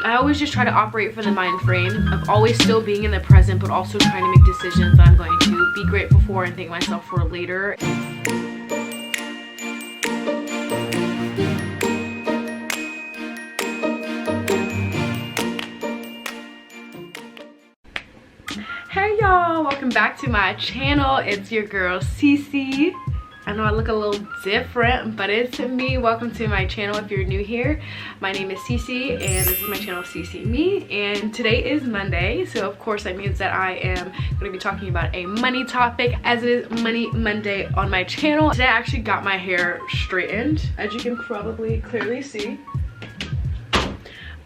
I always just try to operate from the mind frame of always still being in the present, but also trying to make decisions that I'm going to be grateful for and thank myself for later. Hey y'all, welcome back to my channel. It's your girl Cece. I know I look a little different, but it's me. Welcome to my channel if you're new here. My name is Cece and this is my channel Cece Me, and today is Monday, so of course that means that I am going to be talking about a money topic as it is Money Monday on my channel. Today I actually got my hair straightened, as you can probably clearly see.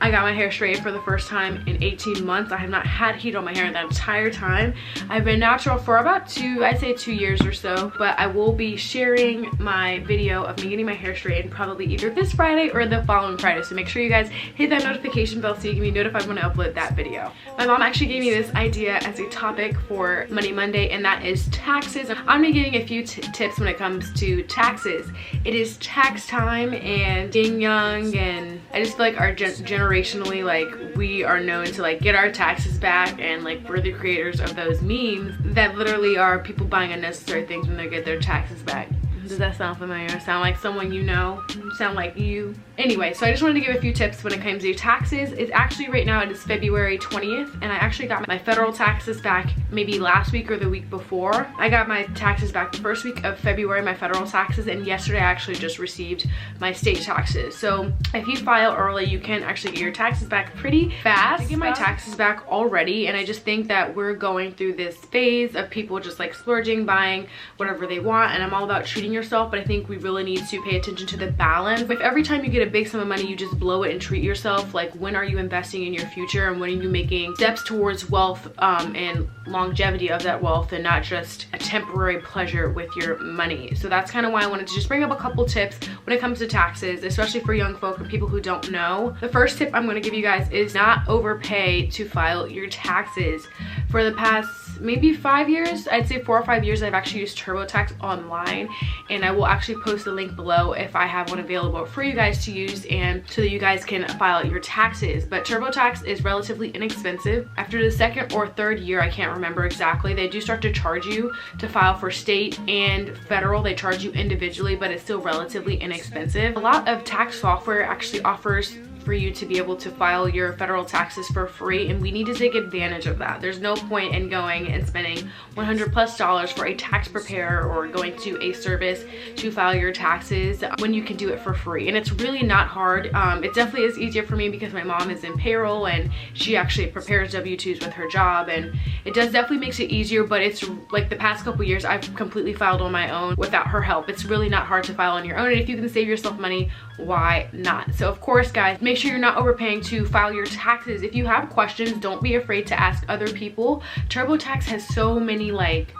I got my hair straightened for the first time in 18 months. I have not had heat on my hair that entire time. I've been natural for about I'd say 2 years or so, but I will be sharing my video of me getting my hair straightened probably either this Friday or the following Friday. So make sure you guys hit that notification bell so you can be notified when I upload that video. My mom actually gave me this idea as a topic for Money Monday, and that is taxes. I'm gonna be giving a few tips when it comes to taxes. It is tax time, and being young, and I just feel like our generationally, like, we are known to like get our taxes back, and like we're the creators of those memes that literally are people buying unnecessary things when they get their taxes back. Does that sound familiar? Sound like someone you know? Sound like you? Anyway, so I just wanted to give a few tips when it comes to taxes. It's actually right now, it is February 20th, and I actually got my federal taxes back maybe last week or the week before. I got my taxes back the first week of February, my federal taxes, and yesterday I actually just received my state taxes. So if you file early, you can actually get your taxes back pretty fast. I get my taxes back already, and I just think that we're going through this phase of people just like splurging, buying whatever they want, and I'm all about treating yourself, but I think we really need to pay attention to the balance. If every time you get a big sum of money you just blow it and treat yourself, like, when are you investing in your future, and when are you making steps towards wealth and longevity of that wealth, and not just a temporary pleasure with your money? So that's kind of why I wanted to just bring up a couple tips when it comes to taxes, especially for young folk and people who don't know. The first tip I'm going to give you guys is not overpay to file your taxes. For the past maybe 5 years, I'd say 4 or 5 years, I've actually used TurboTax online, and I will actually post the link below if I have one available for you guys to use, and so that you guys can file your taxes. But TurboTax is relatively inexpensive. After the second or third year, I can't remember exactly, they do start to charge you to file for state and federal. They charge you individually, but it's still relatively inexpensive. A lot of tax software actually offers for you to be able to file your federal taxes for free, and we need to take advantage of that. There's no point in going and spending $100+ for a tax preparer or going to a service to file your taxes when you can do it for free. And it's really not hard. It definitely is easier for me because my mom is in payroll and she actually prepares W-2s with her job, and it definitely makes it easier. But it's like the past couple years I've completely filed on my own without her help. It's really not hard to file on your own, and if you can save yourself money, why not? So of course, guys, make sure you're not overpaying to file your taxes. If you have questions, don't be afraid to ask other people. TurboTax has so many, like,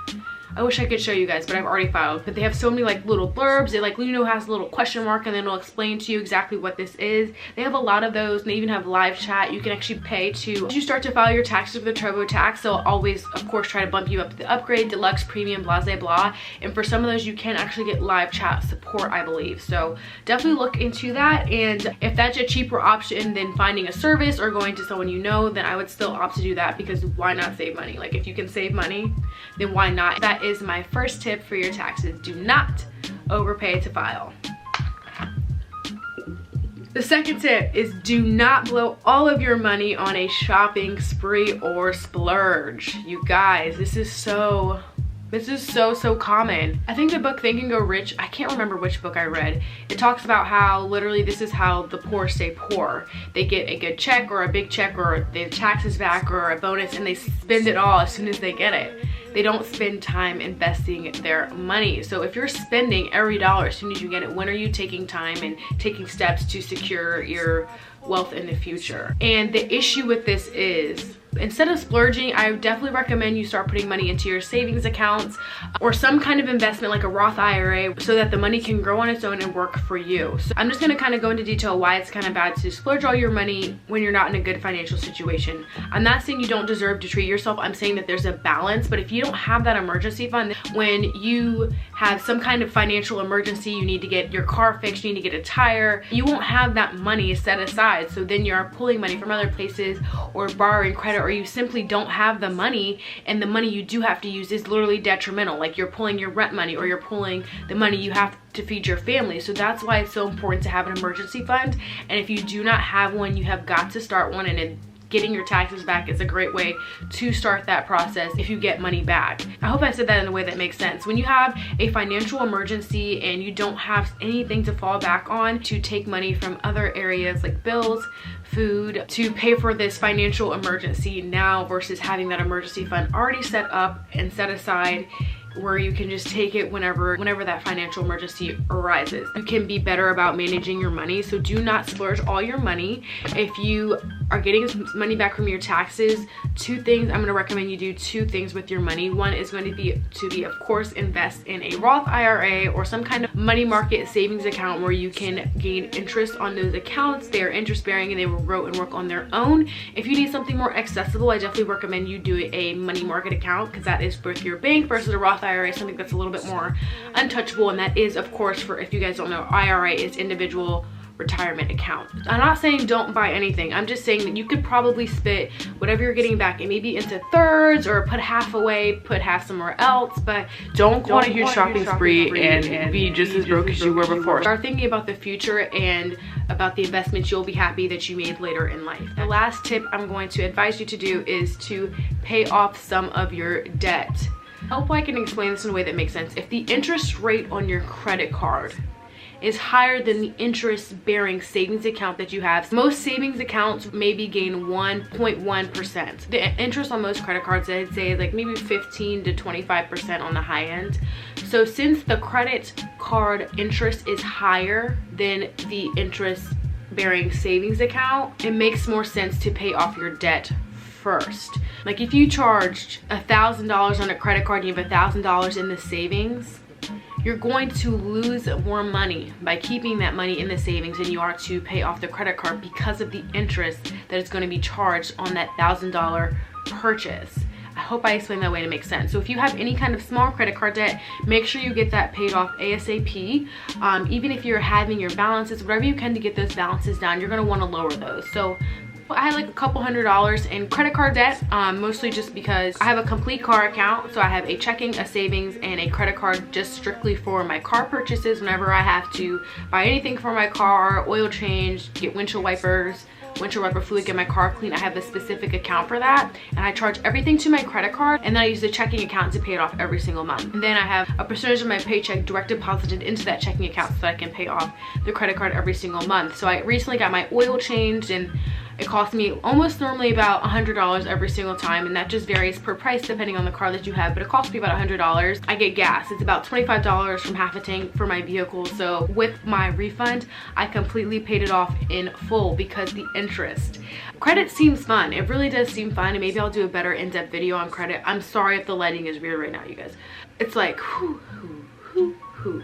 I wish I could show you guys, but I've already filed. But they have so many like little blurbs. It like, you know, has a little question mark, and then it'll explain to you exactly what this is. They have a lot of those, and they even have live chat. You can actually pay to, as you start to file your taxes with the TurboTax, they'll always, of course, try to bump you up to the upgrade, deluxe, premium, blah, blah, blah. And for some of those, you can actually get live chat support, I believe. So definitely look into that. And if that's a cheaper option than finding a service or going to someone you know, then I would still opt to do that, because why not save money? Like, if you can save money, then why not? That is my first tip for your taxes. Do not overpay to file. The second tip is do not blow all of your money on a shopping spree or splurge. You guys, this is so common. I think the book Think and Go Rich, I can't remember which book I read, it talks about how literally this is how the poor stay poor. They get a good check or a big check, or they have taxes back or a bonus, and they spend it all as soon as they get it. They don't spend time investing their money. So if you're spending every dollar as soon as you get it, when are you taking time and taking steps to secure your wealth in the future? And the issue with this is Instead of splurging, I definitely recommend you start putting money into your savings accounts or some kind of investment like a Roth IRA so that the money can grow on its own and work for you. So I'm just going to kind of go into detail why it's kind of bad to splurge all your money when you're not in a good financial situation. I'm not saying you don't deserve to treat yourself. I'm saying that there's a balance, but if you don't have that emergency fund, when you have some kind of financial emergency, you need to get your car fixed, you need to get a tire, you won't have that money set aside. So then you're pulling money from other places or borrowing credit, or you simply don't have the money, and the money you do have to use is literally detrimental. Like you're pulling your rent money, or you're pulling the money you have to feed your family. So that's why it's so important to have an emergency fund. And if you do not have one, you have got to start one, and getting your taxes back is a great way to start that process if you get money back. I hope I said that in a way that makes sense. When you have a financial emergency and you don't have anything to fall back on to take money from other areas like bills, food, to pay for this financial emergency now versus having that emergency fund already set up and set aside where you can just take it whenever that financial emergency arises. You can be better about managing your money. So do not splurge all your money. If you are getting money back from your taxes, two things I'm going to recommend you do. Two things with your money. One is going to be of course invest in a Roth IRA or some kind of money market savings account where you can gain interest on those accounts. They are interest bearing and they will grow and work on their own. If you need something more accessible, I definitely recommend you do a money market account, because that is with your bank, versus a Roth IRA, something that's a little bit more untouchable. And that is, of course, for, if you guys don't know, IRA is individual retirement account. I'm not saying don't buy anything. I'm just saying that you could probably split whatever you're getting back and maybe into thirds, or put half away, put half somewhere else, but don't go on a huge shopping spree and be just as broke as you were before. Start thinking about the future and about the investments you'll be happy that you made later in life. The last tip I'm going to advise you to do is to pay off some of your debt. I hope I can explain this in a way that makes sense. If the interest rate on your credit card is higher than the interest bearing savings account that you have, most savings accounts maybe gain 1.1%. The interest on most credit cards, I'd say, is like maybe 15 to 25% on the high end. So since the credit card interest is higher than the interest bearing savings account, it makes more sense to pay off your debt first. Like if you charged $1,000 on a credit card and you have $1,000 in the savings, you're going to lose more money by keeping that money in the savings than you are to pay off the credit card, because of the interest that is going to be charged on that $1,000 purchase. I hope I explained that way to make sense. So if you have any kind of small credit card debt, make sure you get that paid off ASAP. Even if you're having your balances, whatever you can to get those balances down, you're going to want to lower those. So I had like a couple $100s in credit card debt, mostly just because I have a complete car account. So I have a checking, a savings, and a credit card just strictly for my car purchases. Whenever I have to buy anything for my car, oil change, get windshield wipers, windshield wiper fluid, get my car clean, I have a specific account for that, and I charge everything to my credit card, and then I use the checking account to pay it off every single month. And then I have a percentage of my paycheck direct deposited into that checking account so that I can pay off the credit card every single month. So I recently got my oil changed, and it cost me almost normally about $100 every single time, and that just varies per price depending on the car that you have, but it costs me about $100. I get gas. It's about $25 from half a tank for my vehicle. So with my refund, I completely paid it off in full because the interest. Credit seems fun. It really does seem fun, and maybe I'll do a better in-depth video on credit. I'm sorry if the lighting is weird right now, you guys. It's like, whew.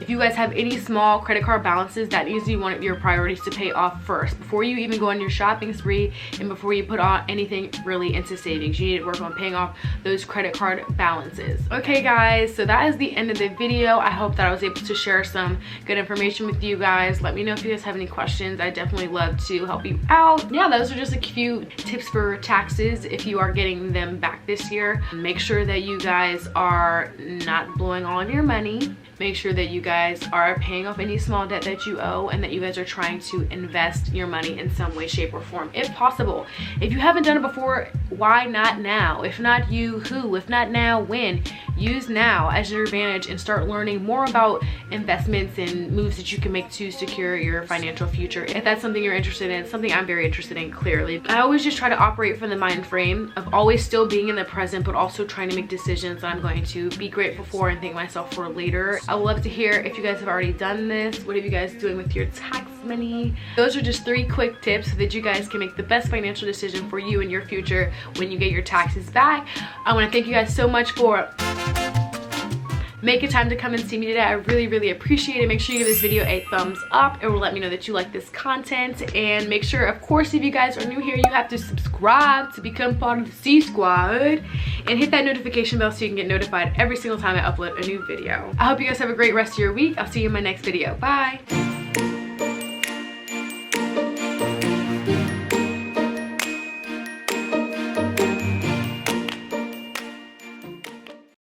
If you guys have any small credit card balances, that needs to be one of your priorities to pay off first before you even go on your shopping spree, and before you put on anything really into savings. You need to work on paying off those credit card balances. Okay guys, so that is the end of the video. I hope that I was able to share some good information with you guys. Let me know if you guys have any questions. I definitely love to help you out. Yeah, those are just a few tips for taxes if you are getting them back this year. Make sure that you guys are not blowing all of your money. Make sure that you guys are paying off any small debt that you owe, and that you guys are trying to invest your money in some way, shape, or form, if possible. If you haven't done it before, why not now? If not you, who? If not now, when? Use now as your advantage and start learning more about investments and moves that you can make to secure your financial future. If that's something you're interested in, something I'm very interested in, clearly. I always just try to operate from the mind frame of always still being in the present, but also trying to make decisions that I'm going to be grateful for and thank myself for later. I would love to hear if you guys have already done this. What are you guys doing with your tax money. Those are just 3 quick tips so that you guys can make the best financial decision for you in your future when you get your taxes back. I want to thank you guys so much for making time to come and see me today. I really appreciate it. Make sure you give this video a thumbs up. It will let me know that you like this content. And make sure, of course, if you guys are new here, you have to subscribe to become part of the C Squad. And hit that notification bell so you can get notified every single time I upload a new video. I hope you guys have a great rest of your week. I'll see you in my next video. Bye.